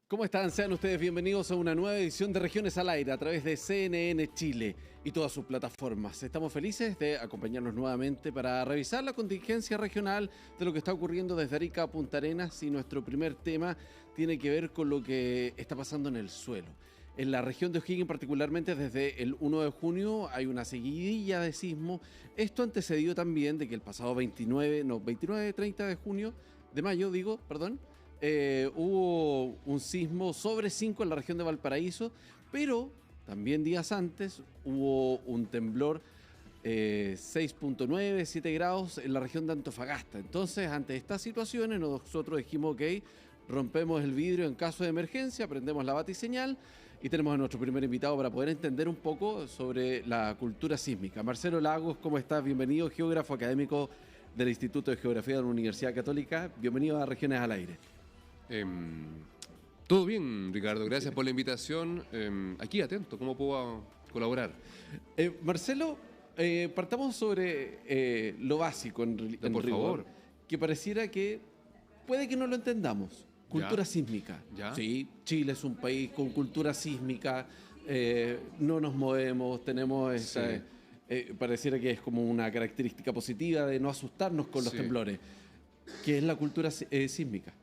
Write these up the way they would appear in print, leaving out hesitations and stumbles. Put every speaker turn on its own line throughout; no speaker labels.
¿Cómo están? Sean ustedes bienvenidos a una nueva edición de Regiones al Aire a través de CNN Chile y todas sus plataformas. Estamos felices de acompañarnos nuevamente para revisar la contingencia regional de lo que está ocurriendo desde Arica a Punta Arenas, y nuestro primer tema tiene que ver con lo que está pasando en el suelo. En la región de O'Higgins, particularmente desde el 1 de junio, hay una seguidilla de sismos. Esto antecedido también de que el pasado 30 de junio, de mayo, hubo un sismo sobre 5 en la región de Valparaíso, pero también días antes hubo un temblor 6.9, 7 grados en la región de Antofagasta. Entonces, ante estas situaciones, nosotros dijimos, ok, rompemos el vidrio en caso de emergencia, prendemos la batiseñal y tenemos a nuestro primer invitado para poder entender un poco sobre la cultura sísmica. Marcelo Lagos, ¿cómo estás? Bienvenido, geógrafo académico del Instituto de Geografía de la Universidad Católica. Bienvenido a Regiones al Aire.
Todo bien, Ricardo, gracias por la invitación. Aquí atento, ¿cómo puedo colaborar?
Marcelo, partamos sobre lo básico en
por
rigor,
favor.
que pareciera que puede que no lo entendamos. Cultura sísmica.
¿Ya?
Sí, Chile es un país con cultura sísmica, no nos movemos, tenemos esa, pareciera que es como una característica positiva de no asustarnos con los temblores. ¿Qué es la cultura sísmica?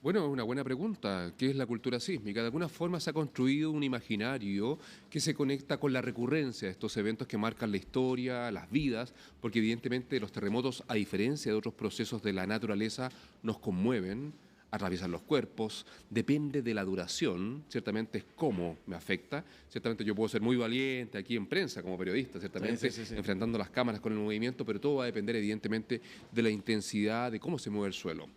Bueno, es una buena pregunta. ¿Qué es la cultura sísmica? De alguna forma se ha construido un imaginario que se conecta con la recurrencia de estos eventos que marcan la historia, las vidas, porque evidentemente los terremotos, a diferencia de otros procesos de la naturaleza, nos conmueven, atraviesan los cuerpos, depende de la duración, ciertamente es cómo me afecta, ciertamente yo puedo ser muy valiente aquí en prensa como periodista, ciertamente
Sí.
enfrentando las cámaras con el movimiento, pero todo va a depender evidentemente de la intensidad, de cómo se mueve el suelo.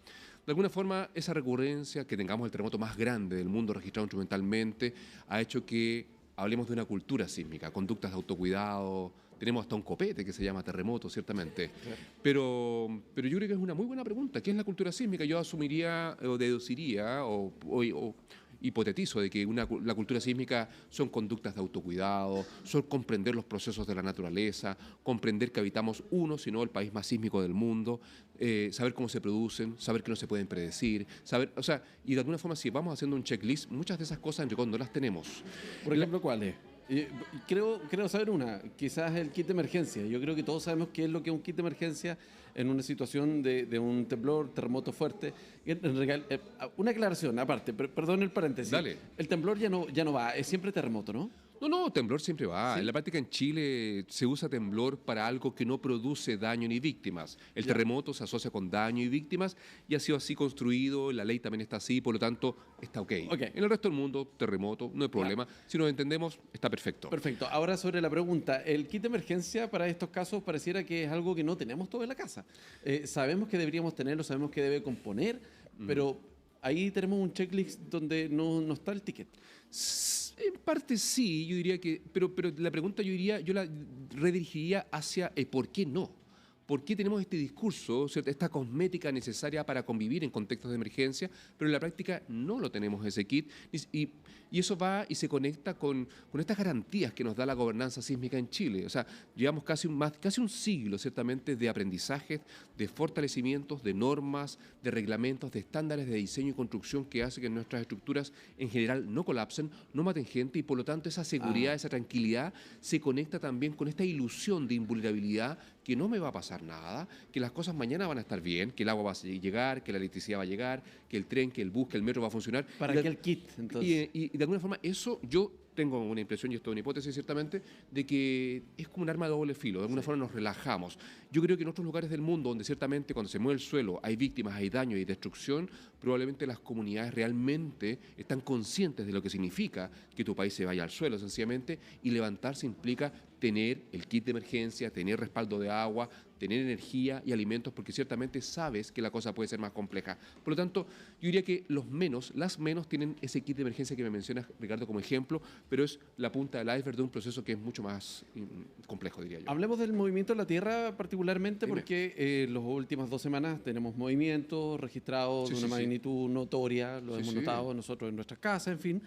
De alguna forma, esa recurrencia, que tengamos el terremoto más grande del mundo registrado instrumentalmente, ha hecho que hablemos de una cultura sísmica, conductas de autocuidado. Tenemos hasta un copete que se llama terremoto, ciertamente. Claro. Pero yo creo que es una muy buena pregunta. ¿Qué es la cultura sísmica? Yo asumiría o deduciría o hipotetizo de que la cultura sísmica son conductas de autocuidado, son comprender los procesos de la naturaleza, comprender que habitamos uno, sino el país más sísmico del mundo, saber cómo se producen, saber que no se pueden predecir, y de alguna forma, si vamos haciendo un checklist, muchas de esas cosas en rigor no las tenemos.
Por ejemplo, ¿cuáles? Creo saber una, quizás el kit de emergencia. Yo creo que todos sabemos qué es lo que es un kit de emergencia en una situación de un temblor, terremoto fuerte. Una aclaración, aparte, perdón el paréntesis.
Dale.
El temblor ya no va, es siempre terremoto, ¿no?
No, temblor siempre va.
¿Sí?
En la práctica en Chile se usa temblor para algo que no produce daño ni víctimas. El terremoto se asocia con daño y víctimas y ha sido así construido, la ley también está así, por lo tanto está ok. En el resto del mundo, terremoto, no hay problema. Si nos entendemos, está perfecto.
Perfecto. Ahora sobre la pregunta, el kit de emergencia para estos casos pareciera que es algo que no tenemos todo en la casa. Sabemos que deberíamos tenerlo, sabemos que debe componer, pero ahí tenemos un checklist donde no está el ticket.
En parte sí, yo diría que, pero la pregunta yo la redirigiría hacia ¿por qué no? ¿Por qué tenemos este discurso, ¿cierto? Esta cosmética necesaria para convivir en contextos de emergencia, pero en la práctica no lo tenemos ese kit? Y eso va y se conecta con estas garantías que nos da la gobernanza sísmica en Chile. O sea, llevamos casi un siglo, ciertamente, de aprendizajes, de fortalecimientos, de normas, de reglamentos, de estándares de diseño y construcción que hace que nuestras estructuras en general no colapsen, no maten gente, y por lo tanto esa seguridad, esa tranquilidad se conecta también con esta ilusión de invulnerabilidad, que no me va a pasar nada, que las cosas mañana van a estar bien, que el agua va a llegar, que la electricidad va a llegar, que el tren, que el bus, que el metro va a funcionar.
¿Para qué el kit, entonces?
Y de alguna forma eso yo tengo una impresión, y esto es una hipótesis ciertamente, de que es como un arma de doble filo, de alguna forma nos relajamos. Yo creo que en otros lugares del mundo, donde ciertamente cuando se mueve el suelo hay víctimas, hay daño y destrucción, probablemente las comunidades realmente están conscientes de lo que significa que tu país se vaya al suelo, sencillamente, y levantarse implica tener el kit de emergencia, tener respaldo de agua, tener energía y alimentos, porque ciertamente sabes que la cosa puede ser más compleja. Por lo tanto, yo diría que las menos tienen ese kit de emergencia que me mencionas, Ricardo, como ejemplo, pero es la punta del iceberg de un proceso que es mucho más complejo, diría yo.
Hablemos del movimiento de la Tierra particularmente.
Dime.
Porque las últimas 2 semanas tenemos movimientos registrados de una magnitud notoria, lo hemos notado nosotros en nuestras casas, en fin,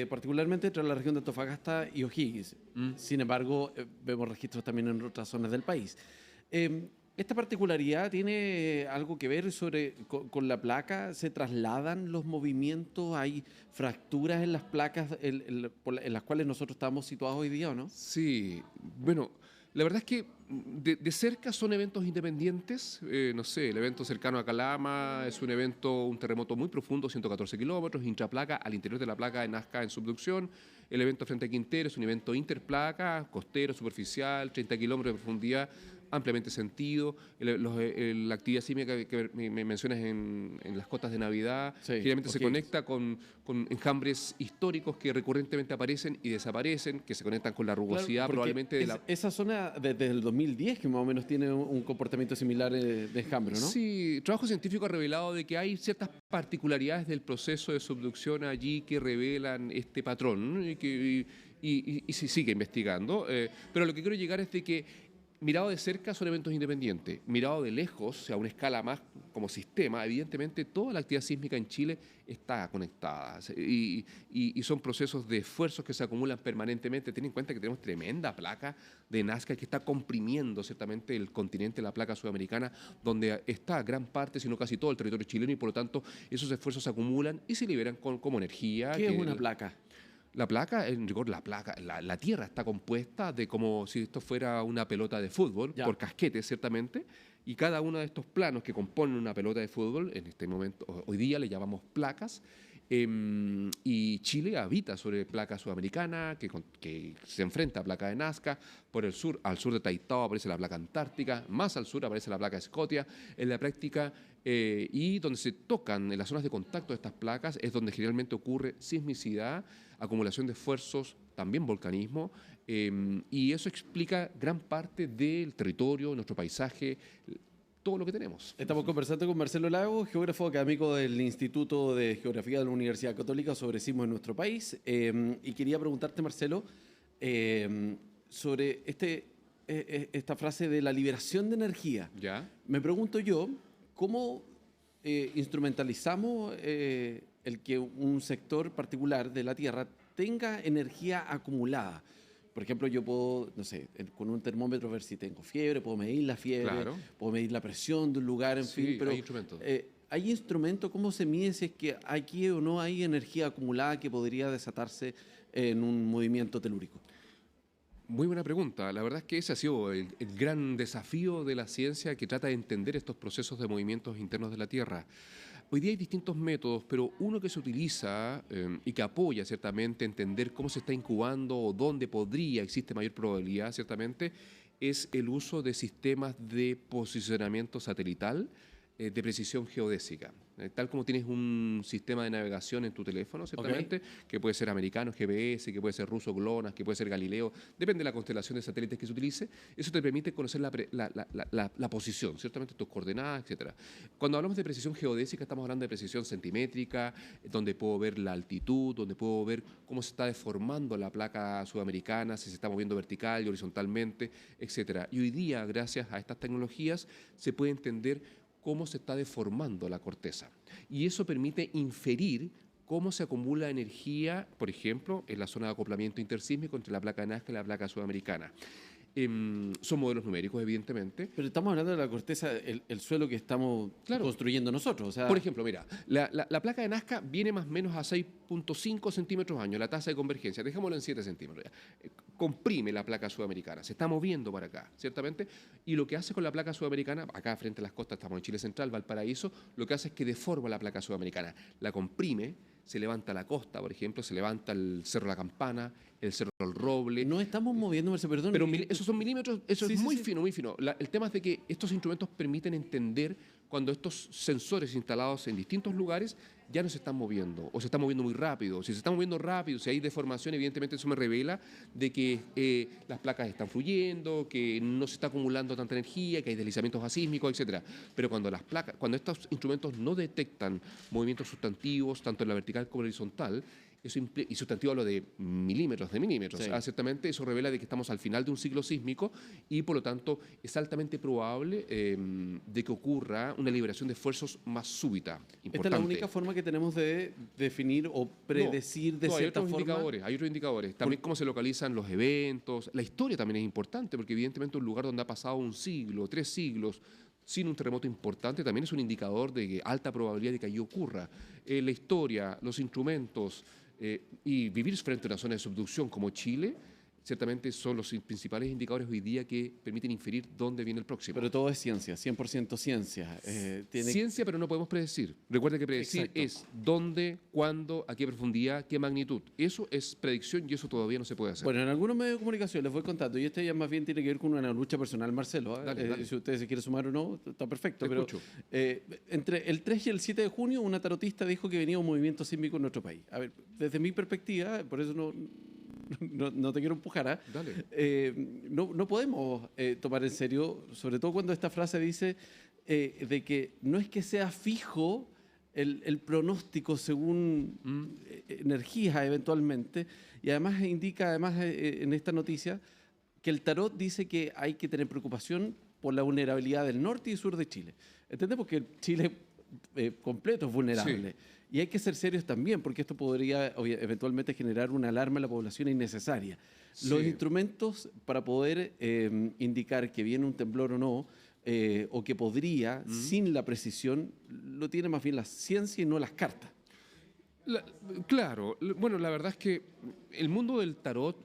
particularmente entre la región de Antofagasta y O'Higgins. Sin embargo, vemos registros también en otras zonas del país. ¿Esta particularidad tiene algo que ver con la placa? ¿Se trasladan los movimientos? ¿Hay fracturas en las placas en las cuales nosotros estamos situados hoy día o no?
Sí, bueno, la verdad es que de cerca son eventos independientes. No sé, el evento cercano a Calama es un evento, un terremoto muy profundo, 114 kilómetros, intraplaca, al interior de la placa de Nazca en subducción. El evento frente a Quintero es un evento interplaca, costero, superficial, 30 kilómetros de profundidad, ampliamente sentido. La actividad sísmica que me mencionas en las cotas de Navidad,
Sí,
generalmente se
ok.
conecta con enjambres históricos que recurrentemente aparecen y desaparecen, que se conectan con la
Claro,
rugosidad
porque
probablemente de la...
esa zona desde el 2010 que más o menos tiene un comportamiento similar de enjambre, ¿no?
Sí, trabajo científico ha revelado de que hay ciertas particularidades del proceso de subducción allí que revelan este patrón, ¿no? Y se sigue investigando. Pero lo que quiero llegar es de que mirado de cerca son eventos independientes, mirado de lejos, o sea, a una escala más como sistema, evidentemente toda la actividad sísmica en Chile está conectada y son procesos de esfuerzos que se acumulan permanentemente. Ten en cuenta que tenemos tremenda placa de Nazca que está comprimiendo ciertamente el continente, la placa sudamericana, donde está gran parte, si no casi todo el territorio chileno, y por lo tanto esos esfuerzos se acumulan y se liberan como energía.
¿Qué es una placa?
La placa, en rigor, la Tierra está compuesta de como si esto fuera una pelota de fútbol,
Ya.
por casquetes, ciertamente, y cada uno de estos planos que componen una pelota de fútbol, en este momento, hoy día le llamamos placas, y Chile habita sobre placa sudamericana, que se enfrenta a placa de Nazca. Por el sur, al sur de Taitao aparece la placa antártica, más al sur aparece la placa de Scotia. En la práctica, y donde se tocan, en las zonas de contacto de estas placas, es donde generalmente ocurre sismicidad, acumulación de esfuerzos, también volcanismo, y eso explica gran parte del territorio, nuestro paisaje, todo lo que tenemos.
Estamos conversando con Marcelo Lago, geógrafo académico del Instituto de Geografía de la Universidad Católica sobre sismos en nuestro país. Y quería preguntarte, Marcelo, sobre esta frase de la liberación de energía.
¿Ya?
Me pregunto yo, ¿cómo instrumentalizamos el que un sector particular de la Tierra tenga energía acumulada? Por ejemplo, yo puedo, no sé, con un termómetro ver si tengo fiebre, puedo medir la fiebre,
Claro.
puedo medir la presión de un lugar, en
Sí,
fin, pero
hay instrumentos.
¿hay instrumentos? ¿Cómo se mide si es que aquí o no hay energía acumulada que podría desatarse en un movimiento telúrico?
Muy buena pregunta. La verdad es que ese ha sido el gran desafío de la ciencia que trata de entender estos procesos de movimientos internos de la Tierra. Hoy día hay distintos métodos, pero uno que se utiliza y que apoya ciertamente entender cómo se está incubando o dónde existe mayor probabilidad, ciertamente, es el uso de sistemas de posicionamiento satelital de precisión geodésica. Tal como tienes un sistema de navegación en tu teléfono, ciertamente, que puede ser americano, GPS, que puede ser ruso, GLONASS, que puede ser Galileo, depende de la constelación de satélites que se utilice, eso te permite conocer la posición, ciertamente tus coordenadas, etcétera. Cuando hablamos de precisión geodésica, estamos hablando de precisión centimétrica, donde puedo ver la altitud, donde puedo ver cómo se está deformando la placa sudamericana, si se está moviendo vertical y horizontalmente, etcétera. Y hoy día, gracias a estas tecnologías, se puede entender cómo se está deformando la corteza. Y eso permite inferir cómo se acumula energía, por ejemplo, en la zona de acoplamiento intersísmico entre la placa de Nazca y la placa sudamericana. Son modelos numéricos, evidentemente.
Pero estamos hablando de la corteza, el suelo que estamos
Claro.
construyendo nosotros. O sea,
Por ejemplo, mira, la placa de Nazca viene más o menos a 6.5 centímetros año, la tasa de convergencia, dejémoslo en 7 centímetros. Ya. Comprime la placa sudamericana, se está moviendo para acá, ciertamente, y lo que hace con la placa sudamericana, acá frente a las costas, estamos en Chile Central, Valparaíso, lo que hace es que deforma la placa sudamericana, la comprime, se levanta la costa, por ejemplo, se levanta el Cerro La Campana, el Cerro El Roble.
no estamos moviendo, Marcelo, perdón.
Pero esos son milímetros, eso
Sí,
es
sí,
muy
sí.
fino, muy fino. El tema es de que estos instrumentos permiten entender cuando estos sensores instalados en distintos lugares ya no se están moviendo o se están moviendo muy rápido. Si se están moviendo rápido, si hay deformación, evidentemente eso me revela de que las placas están fluyendo, que no se está acumulando tanta energía, que hay deslizamientos asísmicos, etcétera. Pero cuando estos instrumentos no detectan movimientos sustantivos, tanto en la vertical como en la horizontal, y sustantivo hablo de milímetros.
Sí.
Ciertamente eso revela de que estamos al final de un ciclo sísmico y por lo tanto es altamente probable de que ocurra una liberación de esfuerzos más súbita,
Esta es
importante.
la única forma que tenemos de definir o predecir de cierta forma.
Hay otros indicadores. También cómo se localizan los eventos. La historia también es importante, porque evidentemente un lugar donde ha pasado 1 siglo, 3 siglos, sin un terremoto importante, también es un indicador de alta probabilidad de que allí ocurra. La historia, los instrumentos y vivir frente a una zona de subducción como Chile, ciertamente son los principales indicadores hoy día que permiten inferir dónde viene el próximo.
Pero todo es ciencia, 100% ciencia.
Ciencia, pero no podemos predecir. Recuerda que predecir es dónde, cuándo, a qué profundidad, qué magnitud. Eso es predicción y eso todavía no se puede hacer.
Bueno, en algunos medios de comunicación les voy contando, y este ya más bien tiene que ver con una lucha personal, Marcelo.
Dale.
Si usted se quiere sumar o no, está perfecto.
Te escucho.
Entre el 3 y el 7 de junio, una tarotista dijo que venía un movimiento sísmico en nuestro país. A ver, desde mi perspectiva, por eso no te quiero empujar, no podemos tomar en serio, sobre todo cuando esta frase dice de que no es que sea fijo el pronóstico según energías eventualmente, y además indica en esta noticia que el tarot dice que hay que tener preocupación por la vulnerabilidad del norte y sur de Chile. Entendemos que Chile completo es vulnerable. Sí. Y hay que ser serios también, porque esto podría eventualmente generar una alarma en la población innecesaria. Sí. Los instrumentos para poder indicar que viene un temblor o no, o que podría, sin la precisión, lo tiene más bien la ciencia y no las cartas.
Claro, bueno, la verdad es que el mundo del tarot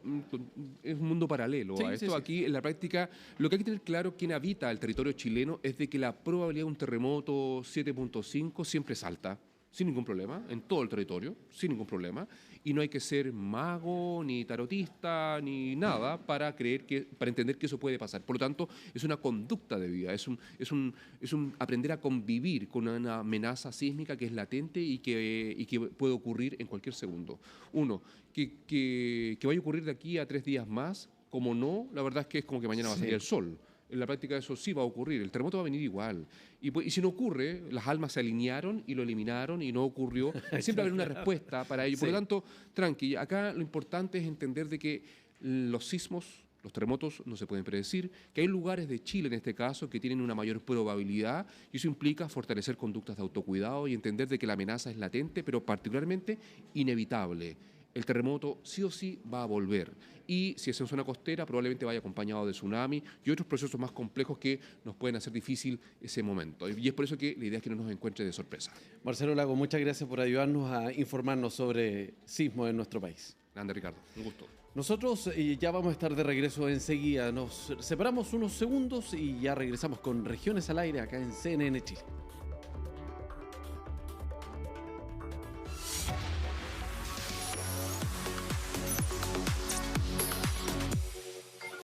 es un mundo paralelo a esto. Sí. Aquí, en la práctica, lo que hay que tener claro quien habita el territorio chileno es de que la probabilidad de un terremoto 7.5 siempre es alta, sin ningún problema, en todo el territorio, sin ningún problema, y no hay que ser mago, ni tarotista, ni nada para entender que eso puede pasar. Por lo tanto, es una conducta de vida, es un aprender a convivir con una amenaza sísmica que es latente y que puede ocurrir en cualquier segundo. Uno, que vaya a ocurrir de aquí a 3 días más, como no, la verdad es que es como que mañana va a salir el sol. En la práctica eso sí va a ocurrir, el terremoto va a venir igual. Y si no ocurre, las almas se alinearon y lo eliminaron y no ocurrió, siempre va a haber una respuesta para ello. Sí. Por lo tanto, tranqui, acá lo importante es entender de que los sismos, los terremotos no se pueden predecir, que hay lugares de Chile en este caso que tienen una mayor probabilidad y eso implica fortalecer conductas de autocuidado y entender de que la amenaza es latente, pero particularmente inevitable. El terremoto sí o sí va a volver. Y si es en zona costera, probablemente vaya acompañado de tsunami y otros procesos más complejos que nos pueden hacer difícil ese momento. Y es por eso que la idea es que no nos encuentre de sorpresa.
Marcelo Lago, muchas gracias por ayudarnos a informarnos sobre sismos en nuestro país.
Grande, Ricardo. Un gusto.
Nosotros ya vamos a estar de regreso enseguida. Nos separamos unos segundos y ya regresamos con Regiones al Aire acá en CNN Chile.